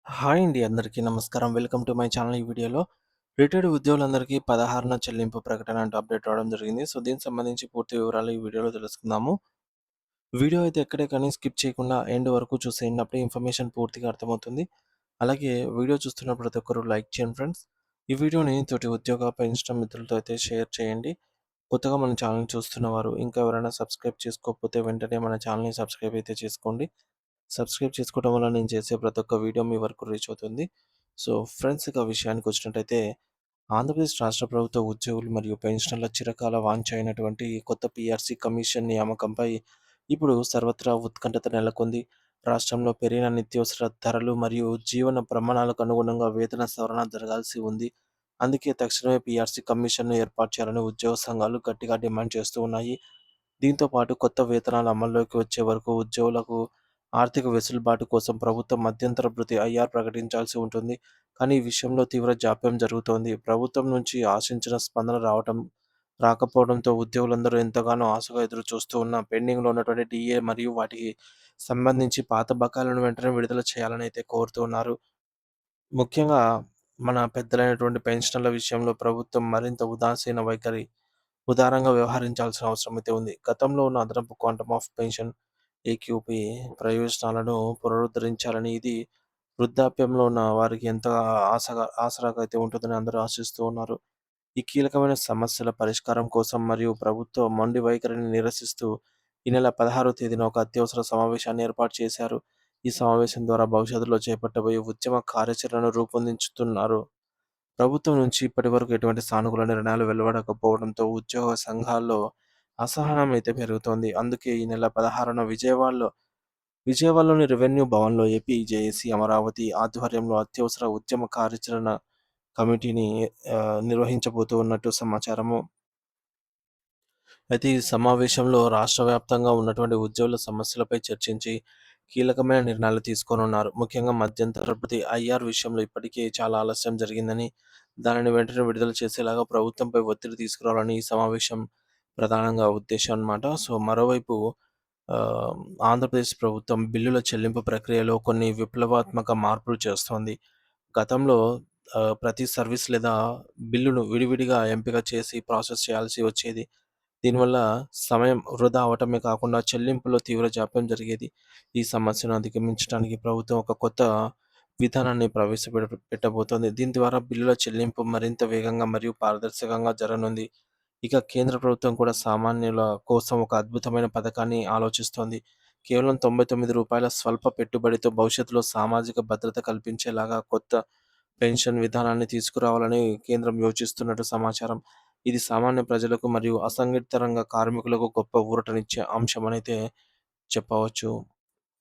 Hi అండి అందరికీ నమస్కారం. Welcome to my channel. ఈ వీడియోలో రిటైర్డ్ ఉద్యోగులందరికీ 16న చెల్లింపు ప్రకటన అంటూ అప్డేట్ రావడం జరిగింది. సో, దీనికి సంబంధించి పూర్తి వివరాలు ఈ వీడియోలో తెలుసుకుందాము. వీడియో అయితే ఎక్కడే కానీ స్కిప్ చేయకుండా ఎండ్ వరకు చూసేయండి. అప్పుడే ఇన్ఫర్మేషన్ పూర్తిగా అర్థమవుతుంది. అలాగే వీడియో చూస్తున్న ప్రతి ఒక్కరు లైక్ చేయండి ఫ్రెండ్స్. ఈ వీడియోని తోటి ఉద్యోగ, పెన్షన్ మిత్రులతో అయితే షేర్ చేయండి. కొత్తగా మన ఛానల్‌ని చూస్తున్నవారు ఇంకా ఎవరైనా సబ్స్క్రైబ్ చేసుకోకపోతే వెంటనే మన ఛానల్‌ని సబ్స్క్రైబ్ అయితే చేసుకోండి. సబ్స్క్రైబ్ చేసుకోవడం వల్ల నేను చేసే ప్రతి ఒక్క వీడియో మీ వరకు రీచ్ అవుతుంది. సో, ఫ్రెండ్స్ ఇక విషయానికొచ్చినట్టయితే ఆంధ్రప్రదేశ్ రాష్ట్ర ప్రభుత్వ ఉద్యోగులు మరియు పెన్షనర్ల చిరకాల వాంఛ అయినటువంటి కొత్త పీఆర్సీ కమిషన్ నియామకంపై ఇప్పుడు సర్వత్రా ఉత్కంఠత నెలకొంది. రాష్ట్రంలో పెరిగిన నిత్యావసర ధరలు మరియు జీవన ప్రమాణాలకు అనుగుణంగా వేతన సవరణ జరగాల్సి ఉంది. అందుకే తక్షణమే పీఆర్సీ కమిషన్‌ను ఏర్పాటు చేయాలని ఉద్యోగ సంఘాలు గట్టిగా డిమాండ్ చేస్తూ ఉన్నాయి. దీంతో పాటు కొత్త వేతనాలు అమల్లోకి వచ్చే వరకు ఉద్యోగులకు ఆర్థిక వెసులుబాటు కోసం ప్రభుత్వం మధ్యంతర భృతి ఐఆర్ ప్రకటించాల్సి ఉంటుంది. కానీ ఈ విషయంలో తీవ్ర జాప్యం జరుగుతోంది. ప్రభుత్వం నుంచి ఆశించిన స్పందన రాకపోవడంతో ఉద్యోగులందరూ ఎంతగానో ఆశగా ఎదురు చూస్తూ ఉన్న పెండింగ్‌లో ఉన్నటువంటి డీఏ మరియు వాటికి సంబంధించి పాత బకాయిలను వెంటనే విడుదల చేయాలని అయితే కోరుతూ ఉన్నారు. ముఖ్యంగా మన పెద్దలైనటువంటి పెన్షనర్ల విషయంలో ప్రభుత్వం మరింత ఉదారంగా వ్యవహరించాల్సిన అవసరం అయితే ఉంది. గతంలో ఉన్న అదనపు క్వాంటమ్ ఆఫ్ పెన్షన్ ఏక్యూపీ ప్రయోజనాలను పునరుద్ధరించాలని, ఇది వృద్ధాప్యంలో ఉన్న వారికి ఎంతో ఆసరాగా అయితే ఉంటుందని అందరూ ఆశిస్తూ ఉన్నారు. ఈ కీలకమైన సమస్యల పరిష్కారం కోసం మరియు ప్రభుత్వ మొండి వైఖరిని నిరసిస్తూ ఈ నెల 16వ తేదీన ఒక అత్యవసర సమావేశాన్ని ఏర్పాటు చేశారు. ఈ సమావేశం ద్వారా భవిష్యత్తులో చేపట్టబోయే ఉద్యమ కార్యాచరణను రూపొందించుతున్నారు. ప్రభుత్వం నుంచి ఇప్పటివరకు ఎటువంటి సానుకూల నిర్ణయాలు వెలువడకపోవడంతో ఉద్యోగ సంఘాల్లో అసహనం అయితే పెరుగుతోంది. అందుకే ఈ నెల 16న విజయవాడలోని రెవెన్యూ భవన్‌లో ఏపీ జేఏసీ అమరావతి ఆధ్వర్యంలో అత్యవసర ఉద్యమ కార్యాచరణ కమిటీని నిర్వహించబోతూ ఉన్నట్టు సమాచారము. అయితే ఈ సమావేశంలో రాష్ట్ర వ్యాప్తంగా ఉన్నటువంటి ఉద్యోగుల సమస్యలపై చర్చించి కీలకమైన నిర్ణయాలు తీసుకోనున్నారు. ముఖ్యంగా మధ్యంతర భృతి ఐఆర్ విషయంలో ఇప్పటికే చాలా ఆలస్యం జరిగిందని, దానిని వెంటనే విడుదల చేసేలాగా ప్రభుత్వంపై ఒత్తిడి తీసుకురావాలని ఈ సమావేశం ప్రధానంగా ఉద్దేశం అన్నమాట. సో, మరోవైపు ఆహ్, ఆంధ్రప్రదేశ్ ప్రభుత్వం బిల్లుల చెల్లింపు ప్రక్రియలో కొన్ని విప్లవాత్మక మార్పులు చేస్తోంది. గతంలో ప్రతి సర్వీస్ లేదా బిల్లును విడివిడిగా ఎంపిక చేసి ప్రాసెస్ చేయాల్సి వచ్చేది. దీనివల్ల సమయం వృధా అవ్వటమే కాకుండా చెల్లింపులో తీవ్ర జాప్యం జరిగేది. ఈ సమస్యను అధిగమించడానికి ప్రభుత్వం ఒక కొత్త విధానాన్ని పెట్టబోతోంది. దీని ద్వారా బిల్లుల చెల్లింపు మరింత వేగంగా మరియు పారదర్శకంగా జరగనుంది. ఇక కేంద్ర ప్రభుత్వం కూడా సామాన్యుల కోసం ఒక అద్భుతమైన పథకాన్ని ఆలోచిస్తోంది. కేవలం రూ. 99 స్వల్ప పెట్టుబడితో భవిష్యత్తులో సామాజిక భద్రత కల్పించేలాగా కొత్త పెన్షన్ విధానాన్ని తీసుకురావాలని కేంద్రం యోచిస్తున్నట్టు సమాచారం. ఇది సామాన్య ప్రజలకు మరియు అసంఘటిత రంగ కార్మికులకు గొప్ప ఊరటనిచ్చే అంశమనైతే చెప్పవచ్చు.